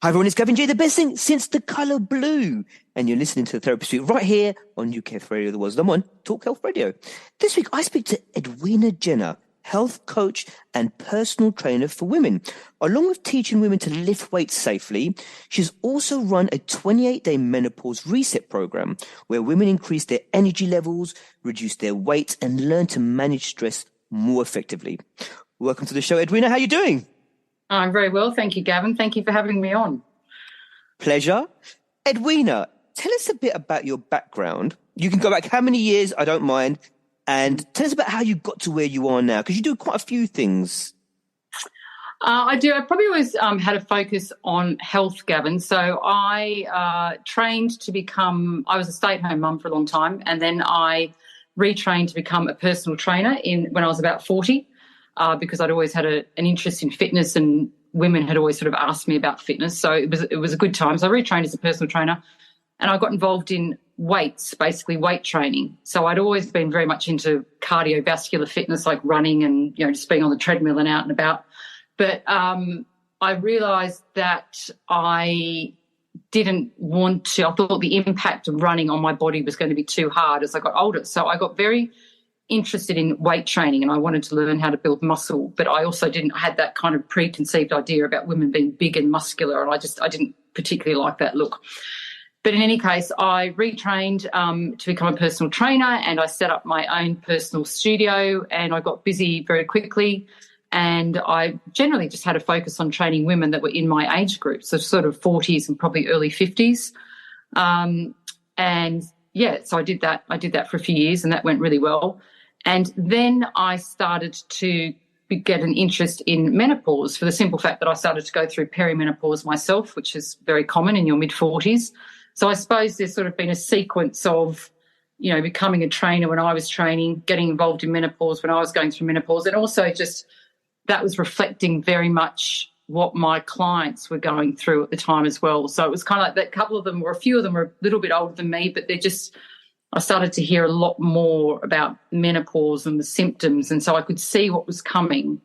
Hi everyone, it's Gavin J, the best thing since the colour blue. And you're listening to the Therapy Suite right here on UK Radio, the world's number one Talk Health Radio. This week I speak to Edwina Jenner, health coach and personal trainer for women. Along with teaching women to lift weights safely, she's also run a 28-day menopause reset program where women increase their energy levels, reduce their weight, and learn to manage stress more effectively. Welcome to the show, Edwina. How are you doing? I'm very well, thank you, Gavin. Thank you for having me on. Pleasure. Edwina, tell us a bit about your background. You can go back how many years, I don't mind, and tell us about how you got to where you are now, because you do quite a few things. I do. I probably always had a focus on health, Gavin. So I trained to become, I was a stay-at-home mum for a long time, and then I retrained to become a personal trainer when I was about 40. Because I'd always had an interest in fitness, and women had always sort of asked me about fitness. So it was a good time. So I retrained as a personal trainer, and I got involved in weights, basically weight training. So I'd always been very much into cardiovascular fitness, like running and, you know, just being on the treadmill and out and about. But I realised that I didn't want to. I thought the impact of running on my body was going to be too hard as I got older. So I got very interested in weight training, and I wanted to learn how to build muscle, but I also had that kind of preconceived idea about women being big and muscular, and I didn't particularly like that look. But in any case, I retrained to become a personal trainer, and I set up my own personal studio, and I got busy very quickly, and I generally just had a focus on training women that were in my age group, so sort of 40s and probably early 50s. And yeah, so I did that. I did that for a few years, and that went really well. And then I started to get an interest in menopause for the simple fact that I started to go through perimenopause myself, which is very common in your mid-40s. So I suppose there's sort of been a sequence of, you know, becoming a trainer when I was training, getting involved in menopause when I was going through menopause, and also just that was reflecting very much what my clients were going through at the time as well. So it was kind of like that. A few of them were a little bit older than me, but I started to hear a lot more about menopause and the symptoms, and so I could see what was coming,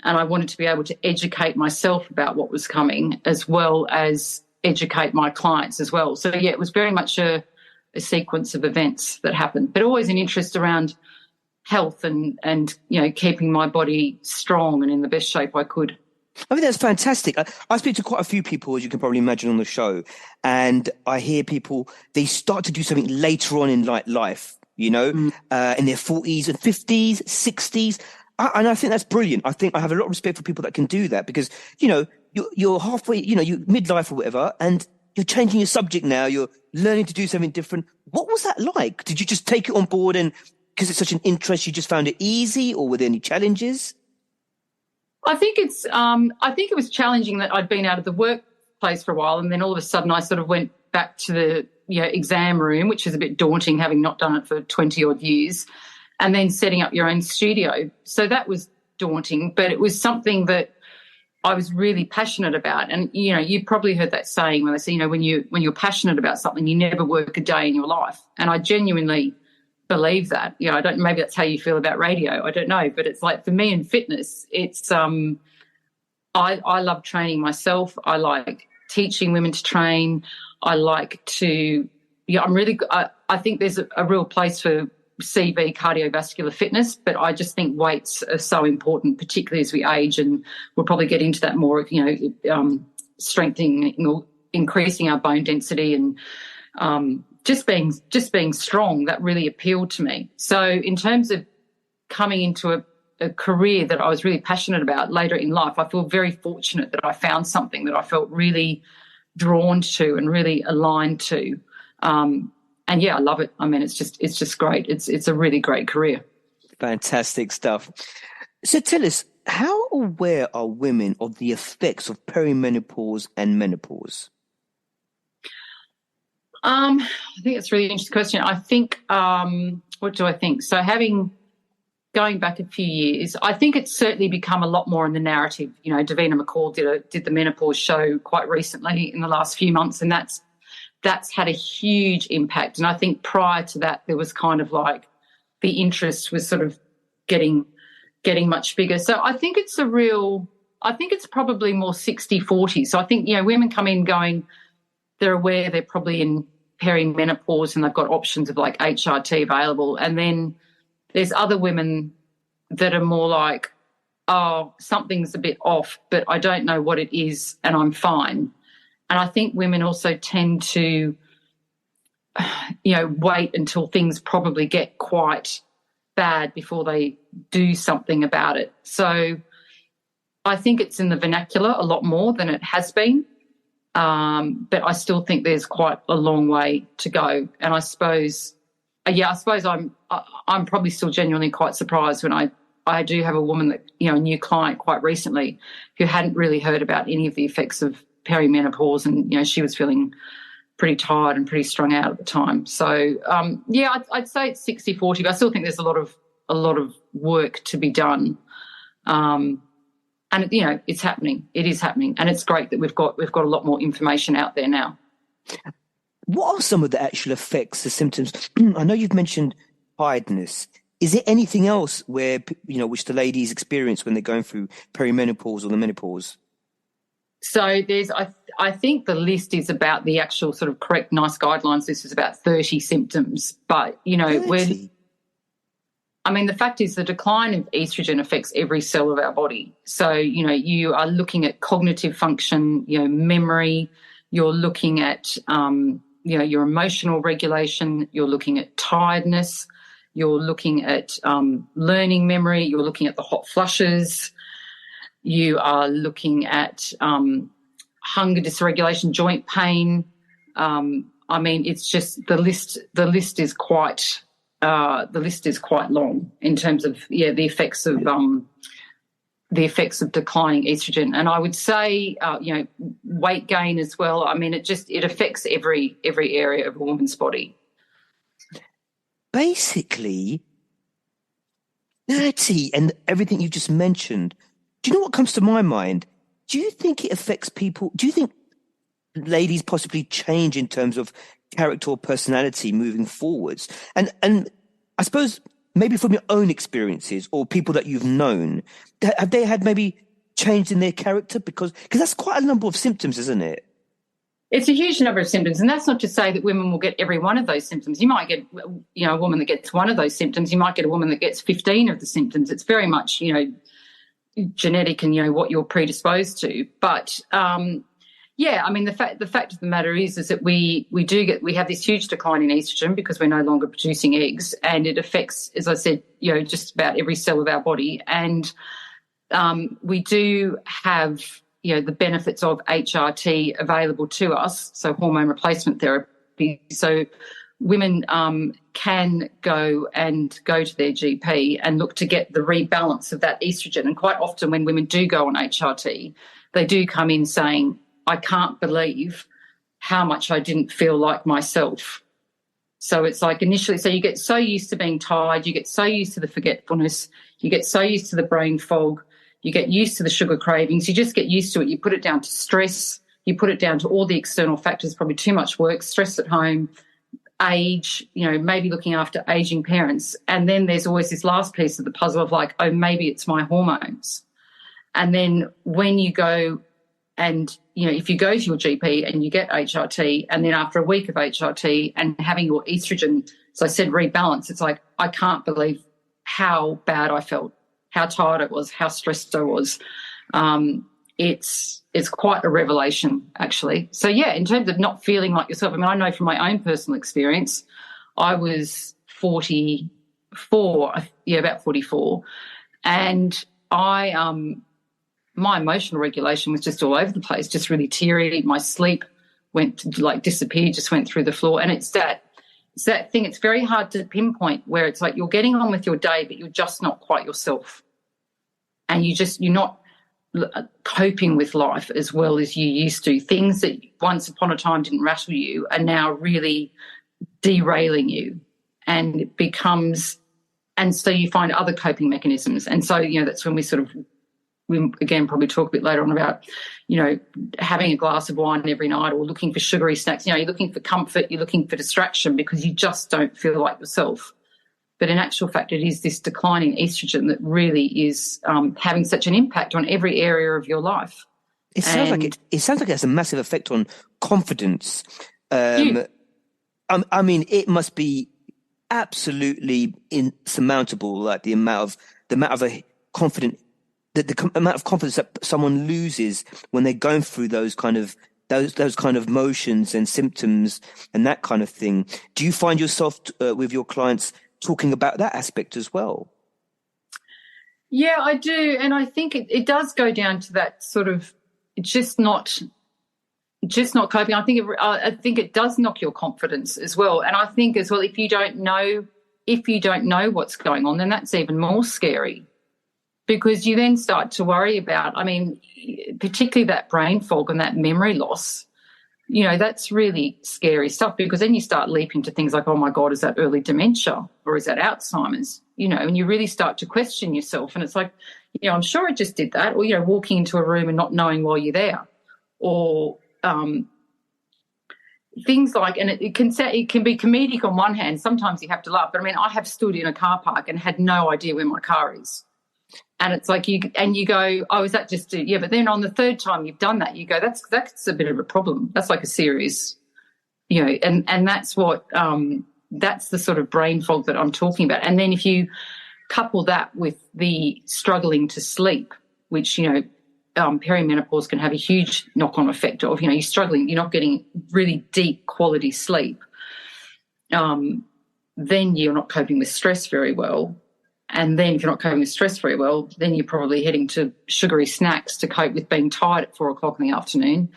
and I wanted to be able to educate myself about what was coming as well as educate my clients as well. So, yeah, it was very much a sequence of events that happened, but always an interest around health and you know, keeping my body strong and in the best shape I could. I think that's fantastic. I speak to quite a few people, as you can probably imagine, on the show, and I hear people, they start to do something later on in life, you know, in their 40s and 50s, 60s. And I think that's brilliant. I think I have a lot of respect for people that can do that because, you know, you're halfway, you know, you're midlife or whatever, and you're changing your subject now. You're learning to do something different. What was that like? Did you just take it on board, and because it's such an interest, you just found it easy, or were there any challenges? I think it was challenging that I'd been out of the workplace for a while, and then all of a sudden I sort of went back to the exam room, which is a bit daunting having not done it for 20 odd years, and then setting up your own studio. So that was daunting, but it was something that I was really passionate about. And, you know, you probably heard that saying when they say, you know, when you're passionate about something, you never work a day in your life. And I genuinely believe that. You know, maybe that's how you feel about radio, I don't know, but it's like for me in fitness, it's I love training myself. I like teaching women to train. I like to I think there's a real place for CV, cardiovascular fitness, but I just think weights are so important, particularly as we age, and we'll probably get into that more, you know, strengthening, increasing our bone density, and just being strong. That really appealed to me. So in terms of coming into a career that I was really passionate about later in life, I feel very fortunate that I found something that I felt really drawn to and really aligned to. And yeah, I love it. I mean, it's just great. It's a really great career. Fantastic stuff. So tell us, how aware are women of the effects of perimenopause and menopause? I think it's a really interesting question. I think, what do I think? So going back a few years, I think it's certainly become a lot more in the narrative. You know, Davina McCall did the menopause show quite recently in the last few months, and that's had a huge impact. And I think prior to that, there was kind of like the interest was sort of getting much bigger. So I think it's a real I think it's probably more 60-40. So I think, women come in going, they're aware they're probably in perimenopause and they've got options of like HRT available. And then there's other women that are more like, oh, something's a bit off, but I don't know what it is and I'm fine. And I think women also tend to, wait until things probably get quite bad before they do something about it. So I think it's in the vernacular a lot more than it has been. But I still think there's quite a long way to go. And I suppose I'm probably still genuinely quite surprised when I do have a woman that, a new client quite recently who hadn't really heard about any of the effects of perimenopause, and, she was feeling pretty tired and pretty strung out at the time. So, I'd say it's 60-40, but I still think there's a lot of work to be done. And, it's happening. It is happening. And it's great that we've got a lot more information out there now. What are some of the actual effects, the symptoms? I know you've mentioned tiredness. Is there anything else where, which the ladies experience when they're going through perimenopause or the menopause? So I think the list is about the actual sort of correct, nice guidelines. This is about 30 symptoms. But, 30? The fact is the decline of estrogen affects every cell of our body. So, you are looking at cognitive function, memory, you're looking at, your emotional regulation, you're looking at tiredness, you're looking at learning memory, you're looking at the hot flushes, you are looking at hunger dysregulation, joint pain. It's just the list is quite long in terms of the effects of declining estrogen. And I would say weight gain as well. It affects every area of a woman's body. Basically, 30 and everything you just mentioned. Do you know what comes to my mind? Do you think it affects people? Do you think ladies possibly change in terms of character or personality moving forwards? And I suppose maybe from your own experiences or people that you've known, have they had maybe changed in their character? Because that's quite a number of symptoms, isn't it? It's a huge number of symptoms, and that's not to say that women will get every one of those symptoms. You might get, a woman that gets one of those symptoms. You might get a woman that gets 15 of the symptoms. It's very much, genetic and, what you're predisposed to. But, the fact of the matter is that we have this huge decline in estrogen because we're no longer producing eggs, and it affects, as I said, just about every cell of our body. And we do have the benefits of HRT available to us, so hormone replacement therapy. So women can go to their GP and look to get the rebalance of that estrogen. And quite often when women do go on HRT, they do come in saying, I can't believe how much I didn't feel like myself. So it's like initially, so you get so used to being tired, you get so used to the forgetfulness, you get so used to the brain fog, you get used to the sugar cravings, you just get used to it. You put it down to stress, you put it down to all the external factors, probably too much work, stress at home, age, maybe looking after aging parents. And then there's always this last piece of the puzzle of like, oh, maybe it's my hormones. And then when you go and, if you go to your GP and you get HRT, and then after a week of HRT and having your estrogen, as I said, rebalance, it's like, I can't believe how bad I felt, how tired I was, how stressed I was. It's quite a revelation, actually. So, in terms of not feeling like yourself, I know from my own personal experience, I was 44, about 44, and my emotional regulation was just all over the place, just really teary. My sleep disappeared, just went through the floor. And it's that thing. It's very hard to pinpoint where it's like you're getting on with your day, but you're just not quite yourself. And you're not coping with life as well as you used to. Things that once upon a time didn't rattle you are now really derailing you. And it becomes, and so you find other coping mechanisms. And so, that's when we again probably talk a bit later on about, having a glass of wine every night or looking for sugary snacks. You're looking for comfort, you're looking for distraction because you just don't feel like yourself. But in actual fact, it is this declining estrogen that really is having such an impact on every area of your life. It sounds like it has a massive effect on confidence. Huge. I mean, it must be absolutely insurmountable, like the amount of a confident, the amount of confidence that someone loses when they're going through those kind of motions and symptoms and that kind of thing. Do you find yourself with your clients talking about that aspect as well? Yeah, I do, and I think it does go down to that sort of just not coping. I think it does knock your confidence as well, and I think as well if you don't know what's going on, then that's even more scary, because you then start to worry about, I mean, particularly that brain fog and that memory loss. You know, that's really scary stuff, because then you start leaping to things like, oh my God, is that early dementia or is that Alzheimer's? You know, and you really start to question yourself, and it's like, you know, I'm sure I just did that, or, you know, walking into a room and not knowing why you're there, or things like, and it can be comedic on one hand. Sometimes you have to laugh, but I mean, I have stood in a car park and had no idea where my car is. And it's like you go, oh, is that just yeah? But then on the third time you've done that, you go, that's a bit of a problem. That's like a serious, you know, and that's what that's the sort of brain fog that I'm talking about. And then if you couple that with the struggling to sleep, which, you know, perimenopause can have a huge knock-on effect of, you know, you're struggling, you're not getting really deep quality sleep, then you're not coping with stress very well. And then if you're not coping with stress very well, then you're probably heading to sugary snacks to cope with being tired at 4 o'clock in the afternoon.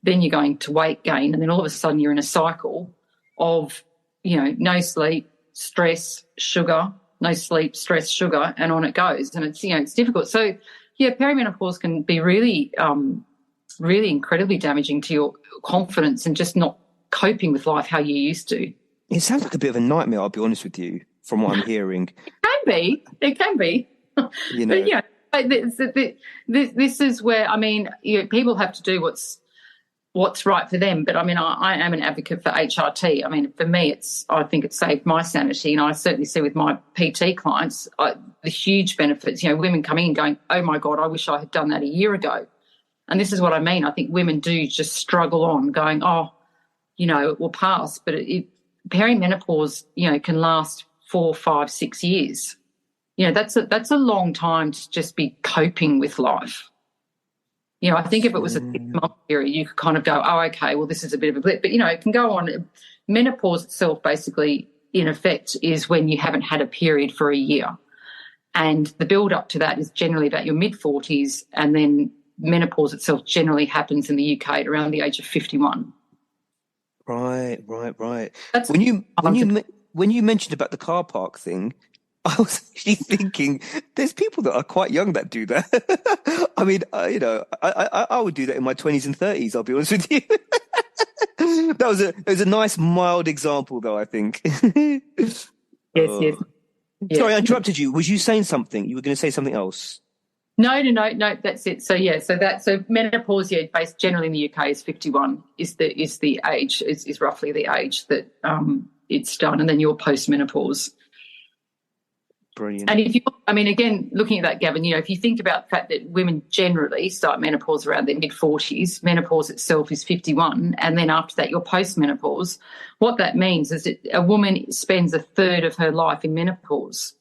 Then you're going to weight gain, and then all of a sudden you're in a cycle of, you know, no sleep, stress, sugar, no sleep, stress, sugar, and on it goes. And it's, you know, it's difficult. So, yeah, perimenopause can be really, really incredibly damaging to your confidence and just not coping with life how you used to. It sounds like a bit of a nightmare, I'll be honest with you, from what I'm hearing. It can be. You know. But, yeah, this is where, I mean, you know, people have to do what's right for them. But I mean, I am an advocate for HRT. I mean, for me, I think it saved my sanity, and I certainly see with my PT clients the huge benefits. You know, women coming in going, oh my God, I wish I had done that a year ago. And this is what I mean. I think women do just struggle on, going, oh, you know, it will pass. But perimenopause, you know, can last 4, 5, 6 years. You know, that's a long time to just be coping with life. You know, I think if it was a 6-month period, you could kind of go, oh, okay, well, this is a bit of a blip. But, you know, it can go on. Menopause itself basically, in effect, is when you haven't had a period for a year. And the build-up to that is generally about your mid-40s, and then menopause itself generally happens in the UK at around the age of 51. Right. That's when you mentioned about the car park thing, I was actually thinking there's people that are quite young that do that. I mean, you know, I would do that in my 20s and 30s, I'll be honest with you. It was a nice, mild example, though, I think. Yes. Yeah. Sorry, I interrupted you. Was you saying something? You were going to say something else. No, that's it. So yeah, so menopause, yeah, based generally in the UK is 51 is the age, is roughly the age that it's done, and then you're post-menopause. Brilliant. And again, looking at that, Gavin, you know, if you think about the fact that women generally start menopause around their mid-40s, menopause itself is 51, and then after that you're post-menopause, what that means is that a woman spends a third of her life in menopause.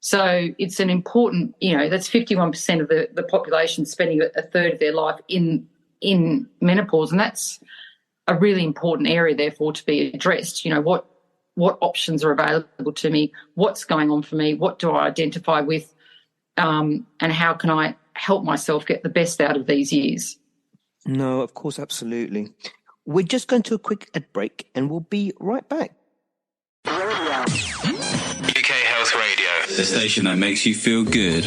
So it's an important, you know, that's 51% of the population spending a third of their life in menopause, and that's a really important area, therefore, to be addressed. You know, what options are available to me, what's going on for me, what do I identify with, and how can I help myself get the best out of these years? No, of course, absolutely. We're just going to a quick ad break, and we'll be right back. UK Health Radio, the station that makes you feel good.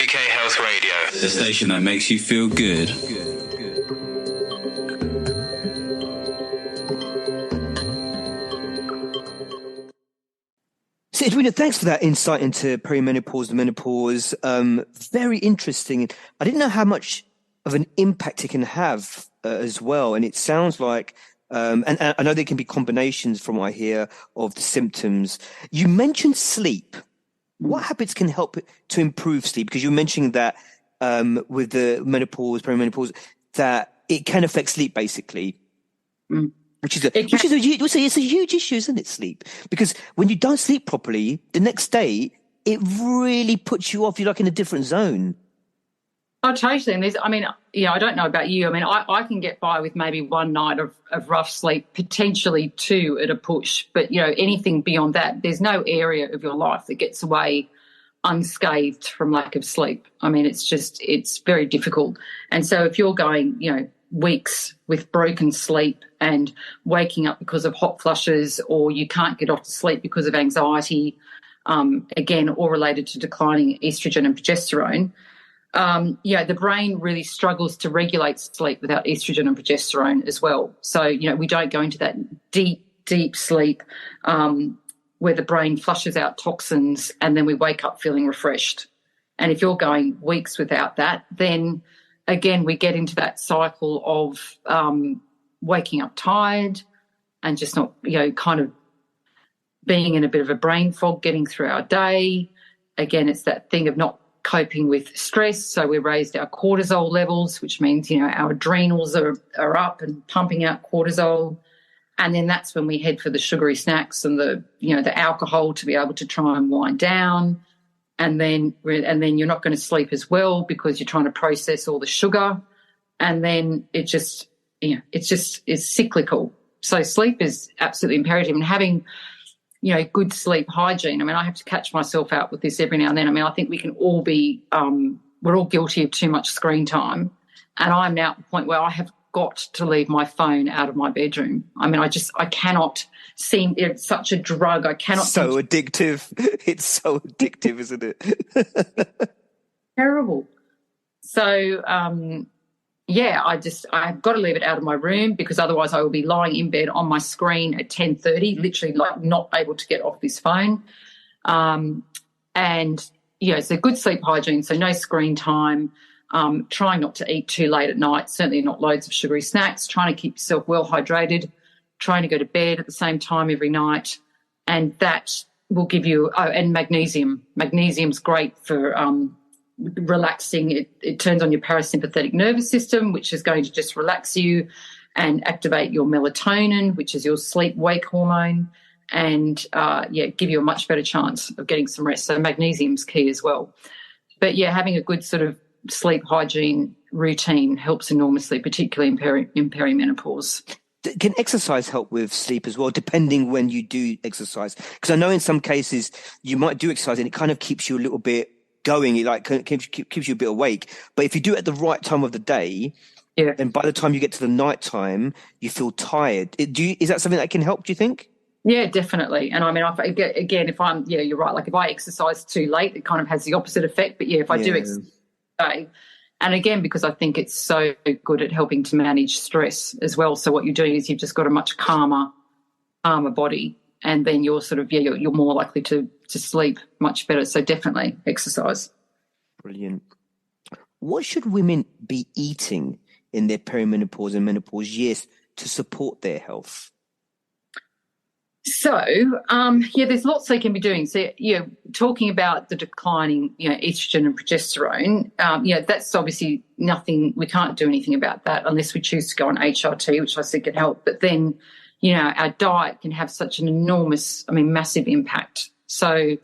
UK Health Radio, the station that makes you feel good. So, Edwina, thanks for that insight into perimenopause and menopause. Very interesting. I didn't know how much of an impact it can have as well. And it sounds like, and I know there can be combinations from what I hear of the symptoms. You mentioned sleep. What habits can help to improve sleep? Because you're mentioning that with the menopause, perimenopause, that it can affect sleep basically. Mm. It's a huge issue, isn't it? Sleep, because when you don't sleep properly, the next day it really puts you off. You're like in a different zone. Oh, totally. And I don't know about you. I mean, I can get by with maybe one night of rough sleep, potentially two at a push. But, anything beyond that, there's no area of your life that gets away unscathed from lack of sleep. I mean, it's very difficult. And so if you're going, weeks with broken sleep and waking up because of hot flushes, or you can't get off to sleep because of anxiety, again, all related to declining estrogen and progesterone, the brain really struggles to regulate sleep without estrogen and progesterone as well. So, we don't go into that deep, deep sleep where the brain flushes out toxins and then we wake up feeling refreshed. And if you're going weeks without that, then again, we get into that cycle of waking up tired and just not, kind of being in a bit of a brain fog, getting through our day. Again, it's that thing of not coping with stress. So we raised our cortisol levels, which means, our adrenals are up and pumping out cortisol. And then that's when we head for the sugary snacks and the alcohol to be able to try and wind down. And then you're not going to sleep as well because you're trying to process all the sugar. And then it's cyclical. So sleep is absolutely imperative. And having, good sleep hygiene. I mean, I have to catch myself out with this every now and then. I mean, I think we can all be, we're all guilty of too much screen time. And I'm now at the point where I have got to leave my phone out of my bedroom. I mean, I cannot seem, it's such a drug. I cannot. So addictive. It's so addictive, isn't it? Terrible. So, I've got to leave it out of my room because otherwise I will be lying in bed on my screen at 10:30, literally like not able to get off this phone. So good sleep hygiene, so no screen time, trying not to eat too late at night, certainly not loads of sugary snacks, trying to keep yourself well hydrated, trying to go to bed at the same time every night, and that will give you, and magnesium. Magnesium's great for relaxing. It turns on your parasympathetic nervous system, which is going to just relax you and activate your melatonin, which is your sleep-wake hormone, and give you a much better chance of getting some rest. So magnesium's key as well. But, having a good sort of sleep hygiene routine helps enormously, particularly in perimenopause. Can exercise help with sleep as well, depending when you do exercise? Because I know in some cases you might do exercise and it kind of keeps you a little bit going, it like keeps you a bit awake. But if you do it at the right time of the day, then by the time you get to the night time, you feel tired. Is that something that can help, do you think? Yeah, definitely. And I mean, if I'm, you're right. Like if I exercise too late, it kind of has the opposite effect. But if I do exercise, and again, because I think it's so good at helping to manage stress as well. So what you're doing is you've just got a much calmer body, and then you're sort of, you're more likely to sleep much better. So definitely exercise. Brilliant. What should women be eating in their perimenopause and menopause years to support their health? So, there's lots they can be doing. So, talking about the declining, estrogen and progesterone, that's obviously nothing, we can't do anything about that unless we choose to go on HRT, which I think can help. But then, our diet can have such an enormous, massive impact. So,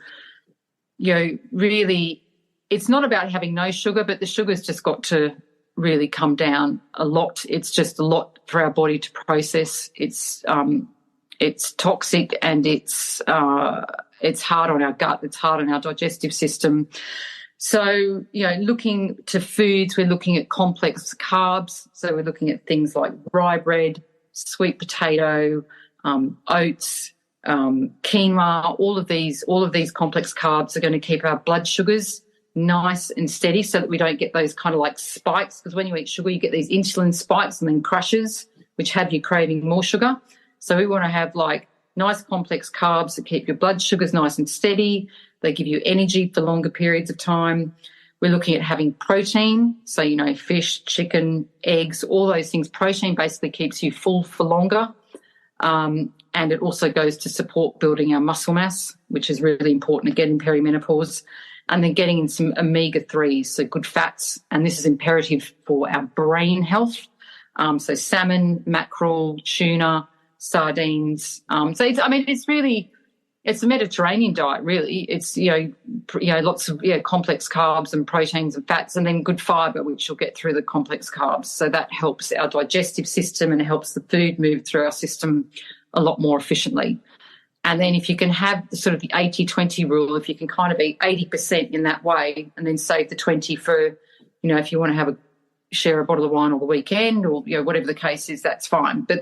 really, it's not about having no sugar, but the sugar's just got to really come down a lot. It's just a lot for our body to process. It's toxic and it's hard on our gut. It's hard on our digestive system. So, looking to foods, we're looking at complex carbs. So we're looking at things like rye bread, sweet potato, oats, quinoa. All of these complex carbs are going to keep our blood sugars nice and steady so that we don't get those kind of like spikes, because when you eat sugar, you get these insulin spikes and then crashes, which have you craving more sugar. So we want to have like nice complex carbs that keep your blood sugars nice and steady. They give you energy for longer periods of time. We're looking at having protein, so, fish, chicken, eggs, all those things. Protein basically keeps you full for longer, and it also goes to support building our muscle mass, which is really important, again, in perimenopause. And then getting in some omega-3s, so good fats, and this is imperative for our brain health. So salmon, mackerel, tuna, sardines. It's a Mediterranean diet, really. It's, lots of complex carbs and proteins and fats, and then good fibre, which you'll get through the complex carbs. So that helps our digestive system and helps the food move through our system a lot more efficiently. And then if you can have the sort of the 80-20 rule, if you can kind of eat 80% in that way and then save the 20 for, if you want to have share a bottle of wine on the weekend or, whatever the case is, that's fine. But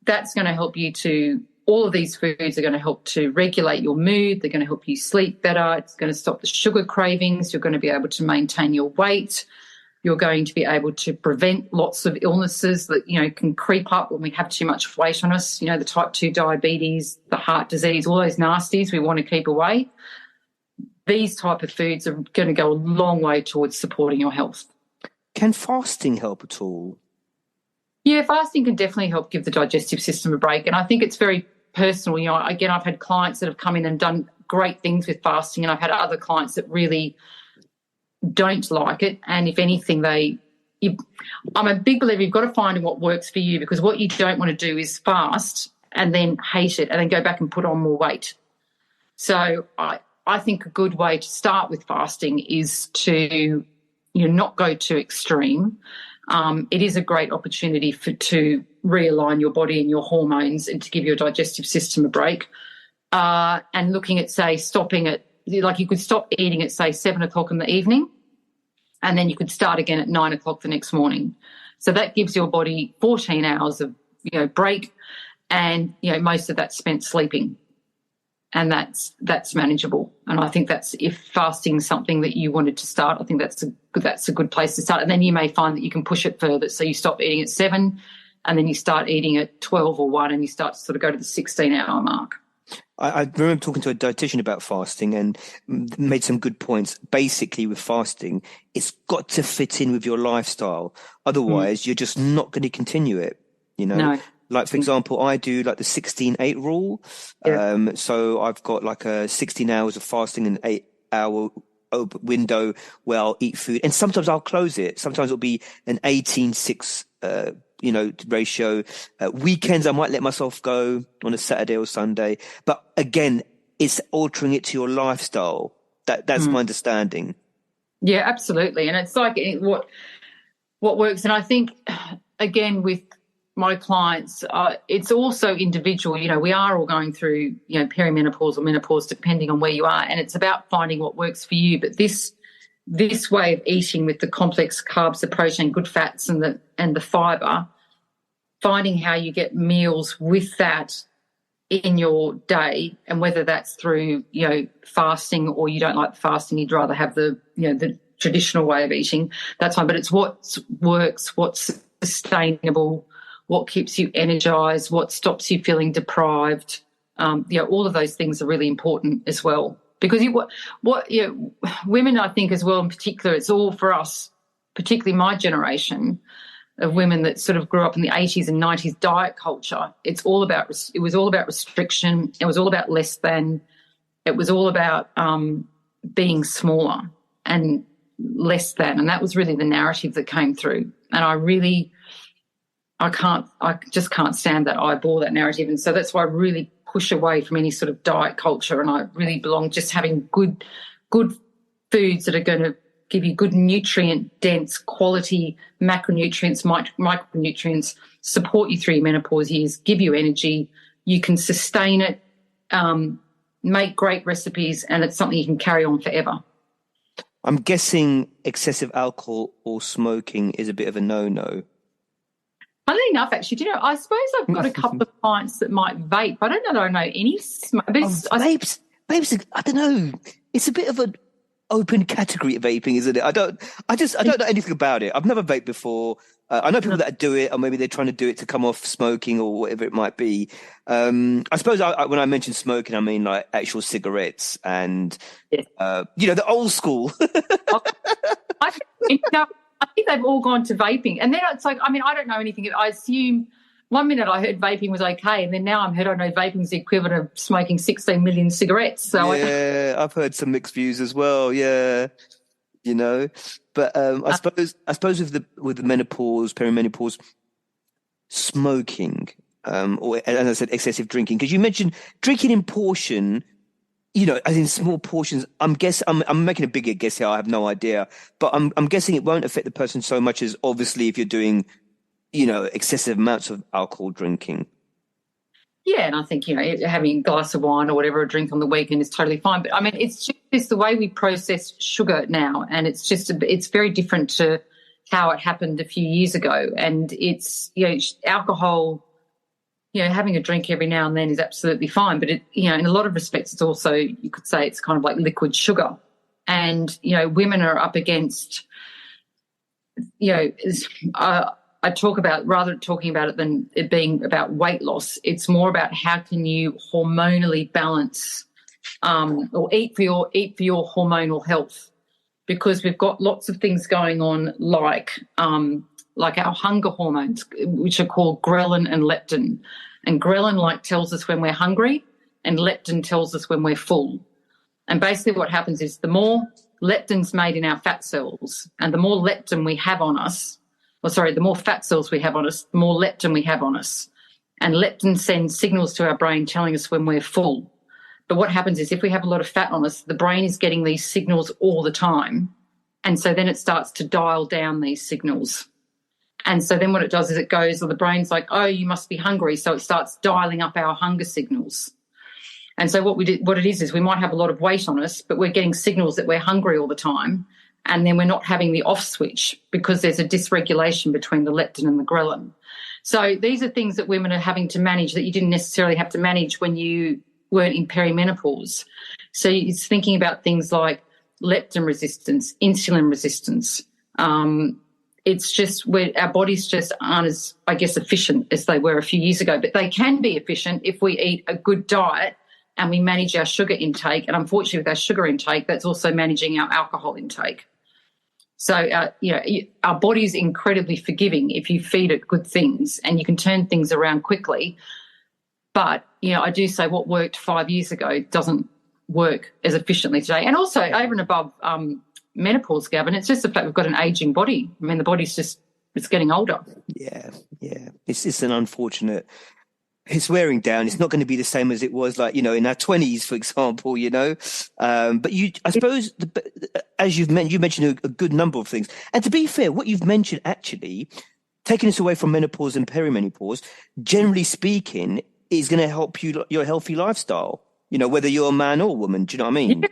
that's going to help you to, all of these foods are going to help to regulate your mood. They're going to help you sleep better. It's going to stop the sugar cravings. You're going to be able to maintain your weight. You're going to be able to prevent lots of illnesses that, can creep up when we have too much weight on us, the type 2 diabetes, the heart disease, all those nasties we want to keep away. These type of foods are going to go a long way towards supporting your health. Can fasting help at all? Yeah, fasting can definitely help give the digestive system a break. And I think it's very personal. Again, I've had clients that have come in and done great things with fasting, and I've had other clients that really don't like it, and if anything, I'm a big believer you've got to find what works for you, because what you don't want to do is fast and then hate it and then go back and put on more weight. So I think a good way to start with fasting is to not go too extreme. It is a great opportunity to realign your body and your hormones and to give your digestive system a break, and looking at, say, stopping at, like, you could stop eating at, say, 7 o'clock in the evening, and then you could start again at 9 o'clock the next morning. So that gives your body 14 hours of, break, and, most of that's spent sleeping, and that's manageable. And I think that's, if fasting is something that you wanted to start, I think that's a good place to start. And then you may find that you can push it further. So you stop eating at 7, and then you start eating at 12 or 1, and you start to sort of go to the 16-hour mark. I remember talking to a dietitian about fasting and made some good points. Basically, with fasting, it's got to fit in with your lifestyle. Otherwise, you're just not going to continue it, No. Like, for example, I do like the 16-8 rule. Yeah. So I've got like 16 hours of fasting and 8-hour window where I'll eat food. And sometimes I'll close it. Sometimes it'll be an 18-6 ratio. Weekends, I might let myself go on a Saturday or Sunday. But again, it's altering it to your lifestyle. That's my understanding. Yeah, absolutely. And it's like what works. And I think, again, with my clients, it's also individual. We are all going through, perimenopause or menopause, depending on where you are. And it's about finding what works for you. But this way of eating with the complex carbs, the protein, good fats, and the fibre, finding how you get meals with that in your day, and whether that's through, fasting, or you don't like fasting, you'd rather have the traditional way of eating, that's fine. But it's what works, what's sustainable, what keeps you energized, what stops you feeling deprived. All of those things are really important as well. Because women, I think, as well, in particular, it's all for us, particularly my generation of women that sort of grew up in the 80s and 90s diet culture. It was all about restriction. It was all about less than. It was all about being smaller and less than, and that was really the narrative that came through. And I just can't stand that. I bore that narrative, and so that's why I really push away from any sort of diet culture, and I really belong just having good foods that are going to give you good nutrient-dense, quality macronutrients, micronutrients, support you through your menopause years, give you energy. You can sustain it, make great recipes, and it's something you can carry on forever. I'm guessing excessive alcohol or smoking is a bit of a no-no. Funnily enough, actually, I suppose I've got a couple of clients that might vape. I don't know that I know any. Vapes, I don't know. It's a bit of a open category of vaping, isn't it? I don't know anything about it. I've never vaped before. I know people that do it, or maybe they're trying to do it to come off smoking or whatever it might be. I suppose when I mention smoking, I mean like actual cigarettes and, the old school. I think they've all gone to vaping. And then it's like, I mean, I don't know anything. I assume one minute I heard vaping was okay, and then now I know vaping is the equivalent of smoking 16 million cigarettes. So I've heard some mixed views as well. Yeah. But I suppose with the menopause, perimenopause, smoking, or as I said, excessive drinking, because you mentioned drinking in portion, as in small portions. I'm making a bigger guess here. I have no idea, but I'm guessing it won't affect the person so much as obviously if you're doing, excessive amounts of alcohol drinking. Yeah, and I think, having a glass of wine or whatever, a drink on the weekend is totally fine. But, I mean, it's just the way we process sugar now, and it's very different to how it happened a few years ago. And it's, alcohol, having a drink every now and then is absolutely fine. But, in a lot of respects, it's also, you could say it's kind of like liquid sugar. And, women are up against, I talk about, rather talking about it than it being about weight loss, it's more about how can you hormonally balance or eat for your hormonal health, because we've got lots of things going on like our hunger hormones, which are called ghrelin and leptin. And ghrelin tells us when we're hungry, and leptin tells us when we're full. And basically what happens is the more leptin's made in our fat cells, and the more leptin we have on us, the more fat cells we have on us, the more leptin we have on us. And leptin sends signals to our brain telling us when we're full. But what happens is if we have a lot of fat on us, the brain is getting these signals all the time. And so then it starts to dial down these signals. And so then what it does is the brain's like, oh, you must be hungry. So it starts dialing up our hunger signals. And so what it is we might have a lot of weight on us, but we're getting signals that we're hungry all the time. And then we're not having the off switch because there's a dysregulation between the leptin and the ghrelin. So these are things that women are having to manage that you didn't necessarily have to manage when you weren't in perimenopause. So it's thinking about things like leptin resistance, insulin resistance. It's just where our bodies just aren't as, I guess, efficient as they were a few years ago. But they can be efficient if we eat a good diet and we manage our sugar intake. And unfortunately, with our sugar intake, that's also managing our alcohol intake. So, our body is incredibly forgiving if you feed it good things, and you can turn things around quickly. But, I do say what worked 5 years ago doesn't work as efficiently today. And also, over and above menopause, Gavin, it's just the fact we've got an ageing body. I mean, the body's it's getting older. Yeah. It's an unfortunate. It's wearing down. It's not going to be the same as it was in our 20s, for example, But I suppose, as you mentioned a good number of things. And to be fair, what you've mentioned actually, taking us away from menopause and perimenopause, generally speaking, is going to help your healthy lifestyle, whether you're a man or a woman. Do you know what I mean? Yeah,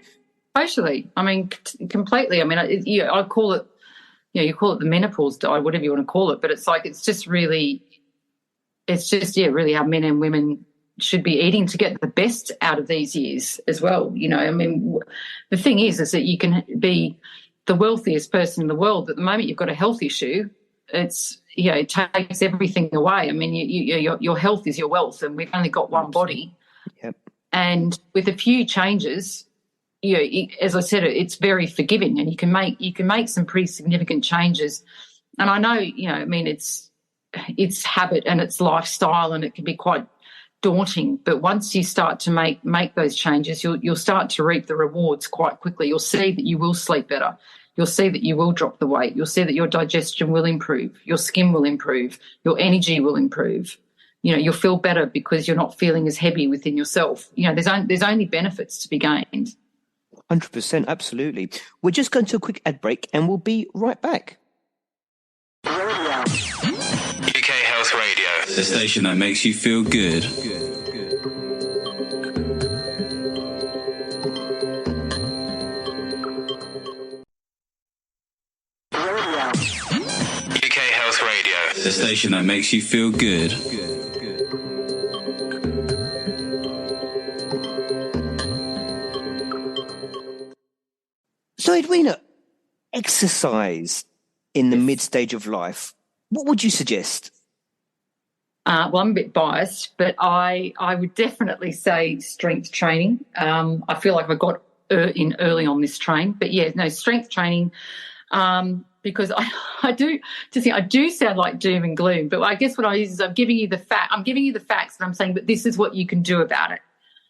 totally. I mean, completely. I mean, I call it, you call it the menopause diet, whatever you want to call it, but it's just really how men and women should be eating to get the best out of these years as well. I mean, the thing is that you can be the wealthiest person in the world, but the moment you've got a health issue, it takes everything away. I mean, your health is your wealth, and we've only got one body. Yep. And with a few changes, as I said, it's very forgiving, and you can make some pretty significant changes. And I know, I mean, it's habit and it's lifestyle, and it can be quite daunting. But once you start to make those changes, you'll start to reap the rewards quite quickly. You'll see that you will sleep better. You'll see that you will drop the weight. You'll see that your digestion will improve. Your skin will improve. Your energy will improve. You'll feel better because you're not feeling as heavy within yourself. There's only benefits to be gained. 100%, absolutely. We're just going to a quick ad break, and we'll be right back. UK Health Radio, the station that makes you feel good. UK Health Radio, the station that makes you feel good. So So, Edwina, exercise in the mid stage of life, what would you suggest? Well, I'm a bit biased, but I would definitely say strength training. I feel like I got in early on this train, but yeah, no, strength training, because I do sound like doom and gloom, but I guess what I use is I'm giving you the facts, and I'm saying, but this is what you can do about it.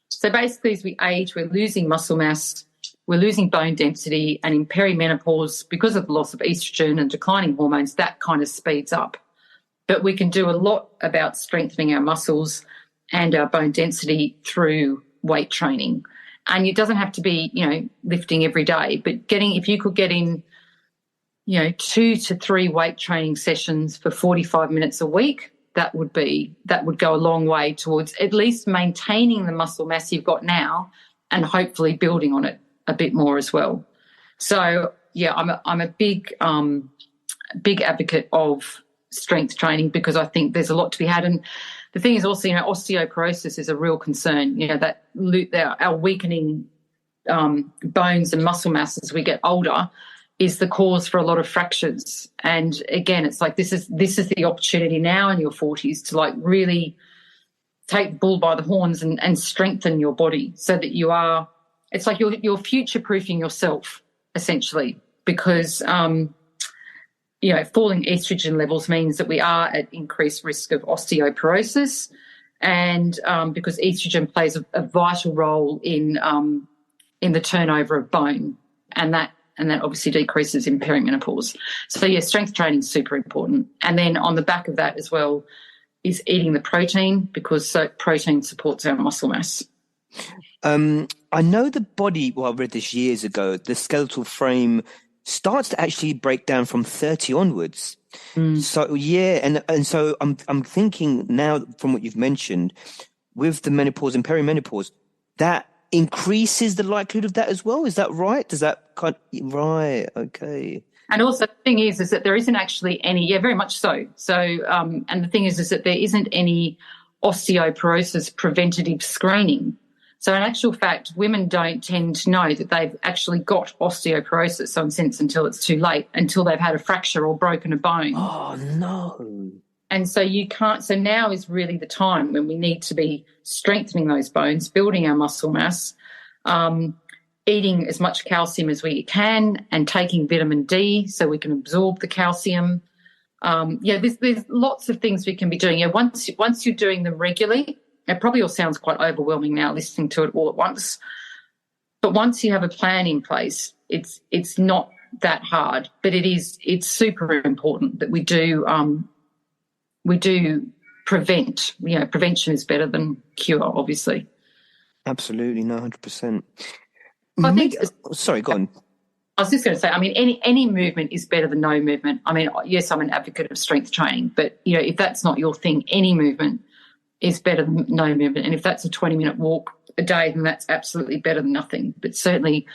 So basically, as we age, we're losing muscle mass, we're losing bone density, and in perimenopause, because of the loss of estrogen and declining hormones, that kind of speeds up. But we can do a lot about strengthening our muscles and our bone density through weight training. And it doesn't have to be, lifting every day, but if you could get in, 2 to 3 weight training sessions for 45 minutes a week, that would go a long way towards at least maintaining the muscle mass you've got now and hopefully building on it a bit more as well. So, yeah, I'm a big advocate of strength training because I think there's a lot to be had. And the thing is also, osteoporosis is a real concern, that our weakening bones and muscle mass as we get older is the cause for a lot of fractures. And again, it's like this is the opportunity now in your 40s to like really take the bull by the horns and strengthen your body so that it's like you're future-proofing yourself essentially because falling estrogen levels means that we are at increased risk of osteoporosis, and because estrogen plays a vital role in the turnover of bone, and that obviously decreases in perimenopause. So, yeah, strength training is super important. And then on the back of that as well is eating the protein because protein supports our muscle mass. I know the body, I read this years ago, the skeletal frame starts to actually break down from 30 onwards. So yeah, and so I'm thinking now from what you've mentioned with the menopause and perimenopause, that increases the likelihood of that as well. Is that right? Does that right? Okay. And also the thing is that there isn't actually any, very much so. So and the thing is that there isn't any osteoporosis preventative screening. So in actual fact, women don't tend to know that they've actually got osteoporosis, so in a sense, until it's too late, until they've had a fracture or broken a bone. Oh, no. And so so now is really the time when we need to be strengthening those bones, building our muscle mass, eating as much calcium as we can and taking vitamin D so we can absorb the calcium. There's lots of things we can be doing. Once you're doing them regularly, it probably all sounds quite overwhelming now listening to it all at once. But once you have a plan in place, it's not that hard. But it's super important that we do prevent. Prevention is better than cure, obviously. Absolutely, no, 100%. I think. Sorry, go on. I was just going to say, I mean, any movement is better than no movement. I mean, yes, I'm an advocate of strength training, but if that's not your thing, any movement is better than no movement. And if that's a 20-minute walk a day, then that's absolutely better than nothing. But certainly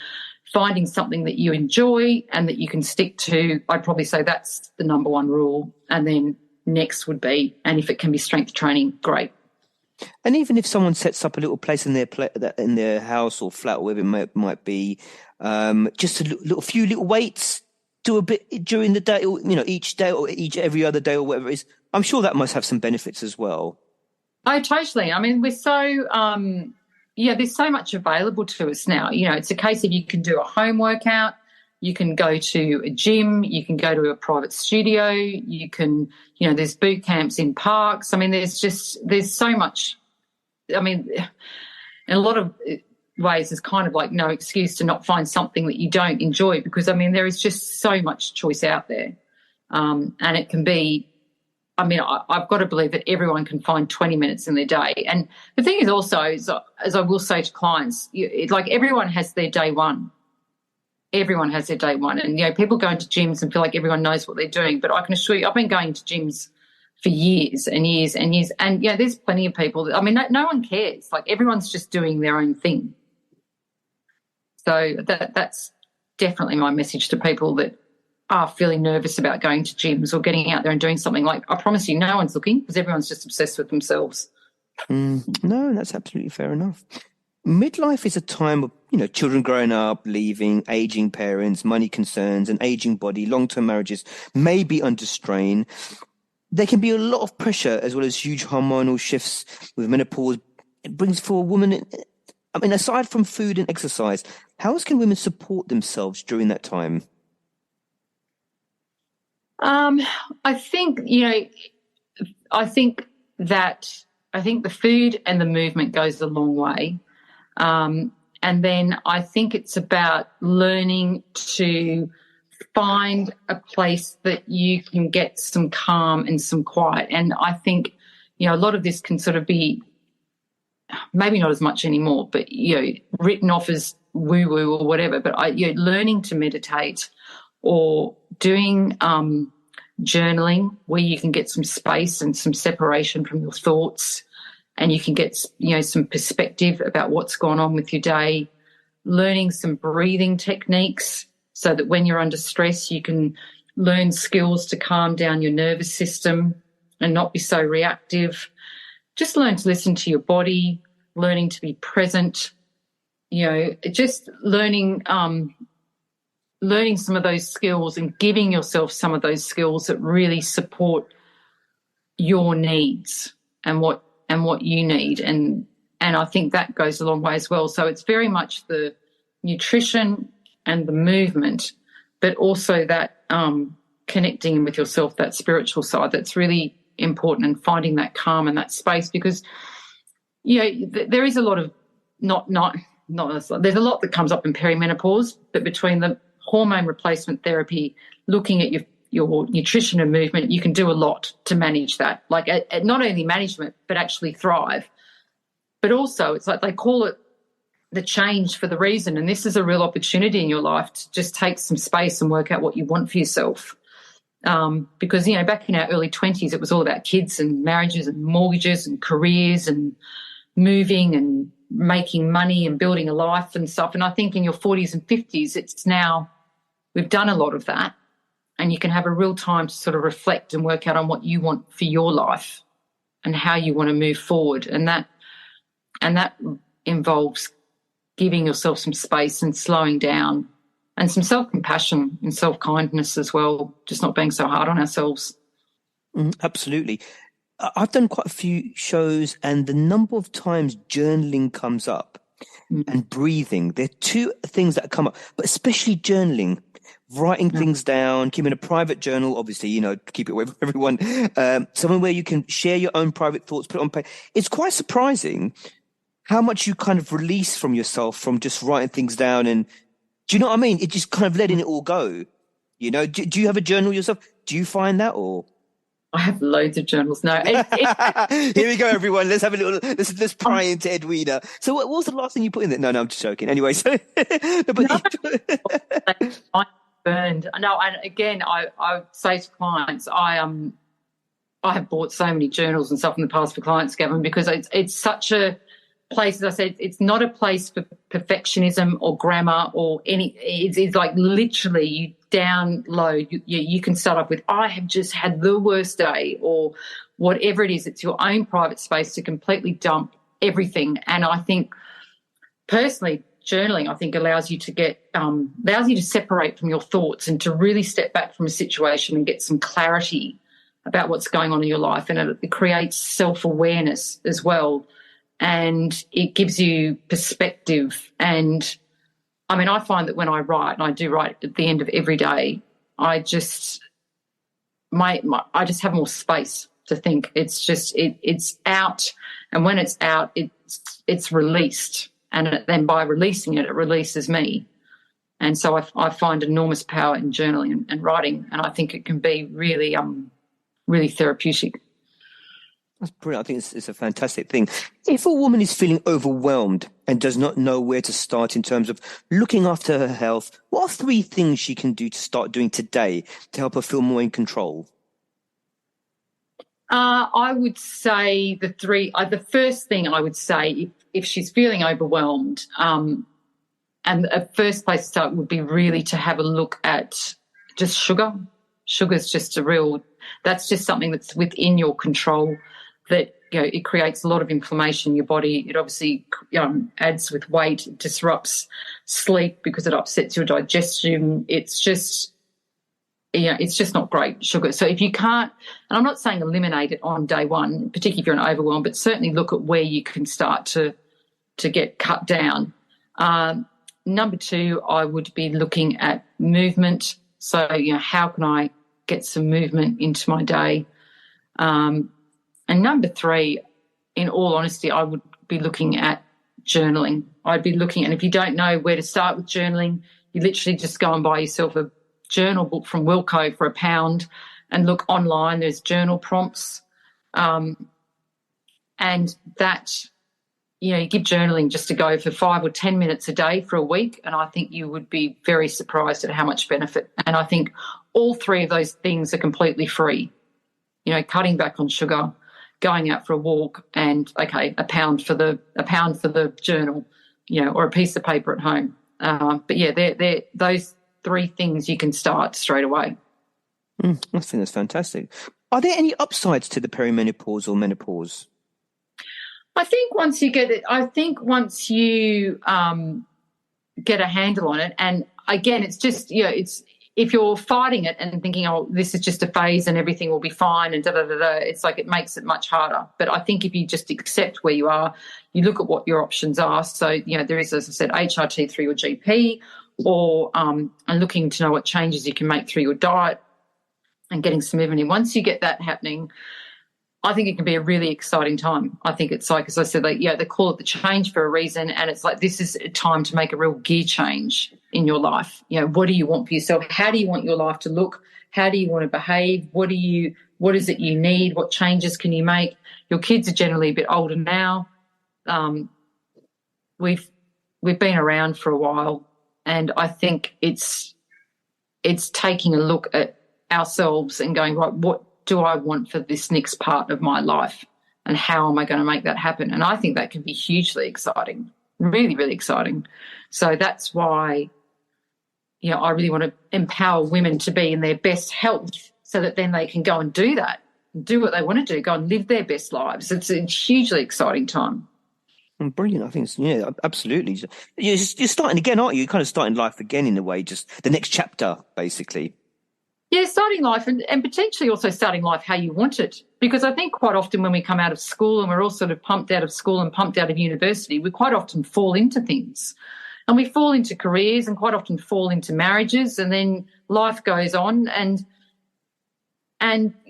finding something that you enjoy and that you can stick to, I'd probably say that's the number one rule. And then next would be, and if it can be strength training, great. And even if someone sets up a little place in their house or flat or whatever it might be, just a few little weights, do a bit during the day, or each day or every other day or whatever it is, I'm sure that must have some benefits as well. Oh, totally. I mean, we're so, there's so much available to us now. It's a case of you can do a home workout, you can go to a gym, you can go to a private studio, you can, there's boot camps in parks. I mean, there's so much. I mean, in a lot of ways, there's kind of like no excuse to not find something that you don't enjoy because, I mean, there is just so much choice out there. And it can be, I mean, I've got to believe that everyone can find 20 minutes in their day. And the thing is also, as I will say to clients, everyone has their day one. Everyone has their day one. And, people go into gyms and feel like everyone knows what they're doing. But I can assure you, I've been going to gyms for years and years and years. And, there's plenty of people no one cares. Like, everyone's just doing their own thing. So that's definitely my message to people that are feeling nervous about going to gyms or getting out there and doing something. Like, I promise you, no one's looking because everyone's just obsessed with themselves. No, that's absolutely fair enough. Midlife is a time of, children growing up, leaving, aging parents, money concerns, an aging body, long-term marriages may be under strain. There can be a lot of pressure as well as huge hormonal shifts with menopause. It brings for a woman, I mean, aside from food and exercise, how else can women support themselves during that time? I think, I think the food and the movement goes a long way. And then I think it's about learning to find a place that you can get some calm and some quiet. And I think, a lot of this can sort of be maybe not as much anymore, but, written off as woo-woo or whatever. But learning to meditate or doing journaling where you can get some space and some separation from your thoughts, and you can get, some perspective about what's gone on with your day, learning some breathing techniques so that when you're under stress you can learn skills to calm down your nervous system and not be so reactive. Just learn to listen to your body, learning to be present, just learning some of those skills and giving yourself some of those skills that really support your needs and what you need. And I think that goes a long way as well. So it's very much the nutrition and the movement, but also that connecting with yourself, that spiritual side, that's really important, and finding that calm and that space, because there is a lot of there's a lot that comes up in perimenopause, but between the hormone replacement therapy, looking at your nutrition and movement, you can do a lot to manage that, like not only management but actually thrive. But also it's like they call it the change for the reason, and this is a real opportunity in your life to just take some space and work out what you want for yourself. Because, back in our early 20s, it was all about kids and marriages and mortgages and careers and moving and making money and building a life and stuff. And I think in your 40s and 50s, it's now we've done a lot of that, and you can have a real time to sort of reflect and work out on what you want for your life and how you want to move forward. And that involves giving yourself some space and slowing down, and some self-compassion and self-kindness as well, just not being so hard on ourselves. Absolutely. I've done quite a few shows, and the number of times journaling comes up and breathing, they're two things that come up, but especially journaling, writing things down, keeping a private journal, obviously, keep it away from everyone, somewhere where you can share your own private thoughts, put it on paper. It's quite surprising how much you kind of release from yourself from just writing things down. And do you know what I mean? It just kind of letting it all go. Do you have a journal yourself? Do you find that, or? I have loads of journals. No. Here we go, everyone. Let's have a little, let's pry into Edwina. So what was the last thing you put in there? No, I'm just joking. Anyway, so. I burned. No, and again, I say to clients, I have bought so many journals and stuff in the past for clients, Gavin, because it's such a place, as I said, it's not a place for perfectionism or grammar or any. It's like literally you download. You can start off with, I have just had the worst day, or whatever it is. It's your own private space to completely dump everything. And I think personally, journaling, I think, allows you to separate from your thoughts and to really step back from a situation and get some clarity about what's going on in your life. And it creates self-awareness as well. And it gives you perspective. And, I mean, I find that when I write, and I do write at the end of every day, I just have more space to think. It's just it's out, and when it's out, it's released. And then by releasing it, it releases me. And so I find enormous power in journaling and writing, and I think it can be really, really therapeutic. That's brilliant. I think it's a fantastic thing. If a woman is feeling overwhelmed and does not know where to start in terms of looking after her health, what are 3 things she can do to start doing today to help her feel more in control? I would say the first thing I would say, if she's feeling overwhelmed, and the first place to start would be really to have a look at just sugar. Sugar's just that's just something that's within your control, that it creates a lot of inflammation in your body. It obviously adds with weight, it disrupts sleep because it upsets your digestion. It's just not great, sugar. So if you can't, and I'm not saying eliminate it on day one, particularly if you're overwhelmed, but certainly look at where you can start to get cut down. Number two, I would be looking at movement. So, how can I get some movement into my day? And number three, in all honesty, I would be looking at journaling. I'd be looking, and if you don't know where to start with journaling, you literally just go and buy yourself a journal book from Wilco for £1 and look online. There's journal prompts. And that, you give journaling just to go for 5 or 10 minutes a day for a week, and I think you would be very surprised at how much benefit. And I think all three of those things are completely free. Cutting back on sugar, going out for a walk, and £1 for the journal, or a piece of paper at home. But yeah, they're those three things you can start straight away. I think that's fantastic. Are there any upsides to the perimenopause or menopause? I think once you get it, get a handle on it, and again, it's just, it's, if you're fighting it and thinking, oh, this is just a phase and everything will be fine and da-da-da-da, it's like it makes it much harder. But I think if you just accept where you are, you look at what your options are. So, there is, as I said, HRT through your GP, or and looking to know what changes you can make through your diet and getting some movement in. Once you get that happening, I think it can be a really exciting time. I think it's like, as I said, they call it the change for a reason, and it's like this is a time to make a real gear change in your life. What do you want for yourself? How do you want your life to look? How do you want to behave? What is it you need? What changes can you make? Your kids are generally a bit older now. We've been around for a while, and I think it's taking a look at ourselves and going, right, what do I want for this next part of my life, and how am I going to make that happen? And I think that can be hugely exciting, really, really exciting. So that's why, I really want to empower women to be in their best health, so that then they can go and do that, do what they want to do, go and live their best lives. It's a hugely exciting time. Brilliant. I think absolutely. You're starting again, aren't you? You're kind of starting life again in a way, just the next chapter, basically. Yeah, starting life and potentially also starting life how you want it. Because I think quite often when we come out of school and we're all sort of pumped out of school and pumped out of university, we quite often fall into things. And we fall into careers and quite often fall into marriages, and then life goes on, and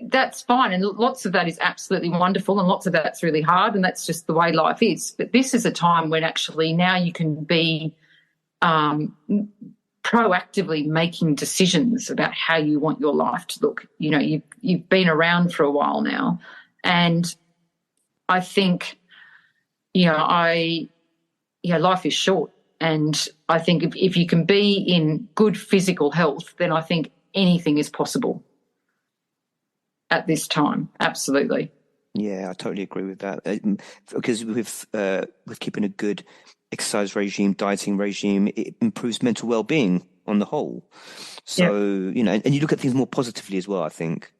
that's fine. And lots of that is absolutely wonderful, and lots of that's really hard, and that's just the way life is. But this is a time when actually now you can be proactively making decisions about how you want your life to look. You've been around for a while now, and I think, life is short, and I think if you can be in good physical health, then I think anything is possible at this time. Absolutely. Yeah, I totally agree with that. Because with keeping a good exercise regime, dieting regime, it improves mental well-being on the whole. So, and you look at things more positively as well, I think.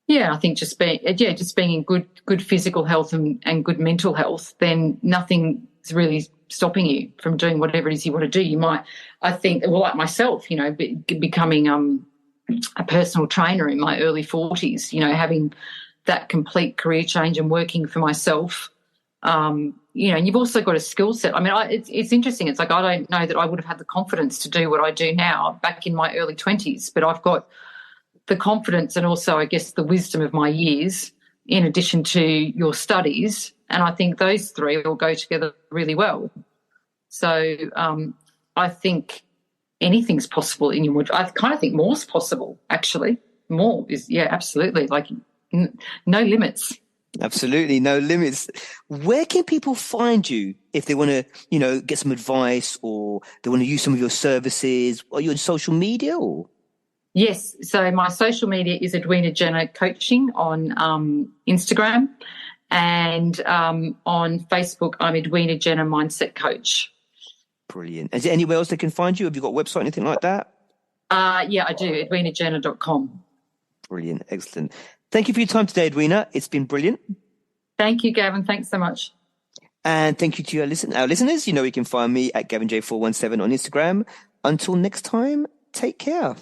Yeah, I think just being in good physical health and good mental health, then nothing is really stopping you from doing whatever it is you want to do. You might, I think, well, like myself, becoming a personal trainer in my early 40s, having that complete career change and working for myself. And you've also got a skill set. I mean, it's interesting. It's like I don't know that I would have had the confidence to do what I do now back in my early 20s, but I've got the confidence and also, I guess, the wisdom of my years in addition to your studies, and I think those three all go together really well. So I think anything's possible in your mood. I kind of think more's possible, actually. More is, absolutely, like no limits. Absolutely, no limits. Where can people find you if they want to, get some advice, or they want to use some of your services? Are you on social media or? Yes, so my social media is Edwina Jenner Coaching on Instagram, and on Facebook I'm Edwina Jenner Mindset Coach. Brilliant. Is there anywhere else they can find you? Have you got a website, anything like that? Yeah, I do, edwinajenner.com. Brilliant, excellent. Thank you for your time today, Edwina. It's been brilliant. Thank you, Gavin. Thanks so much. And thank you to our listeners. You know, you can find me at GavinJ417 on Instagram. Until next time, take care.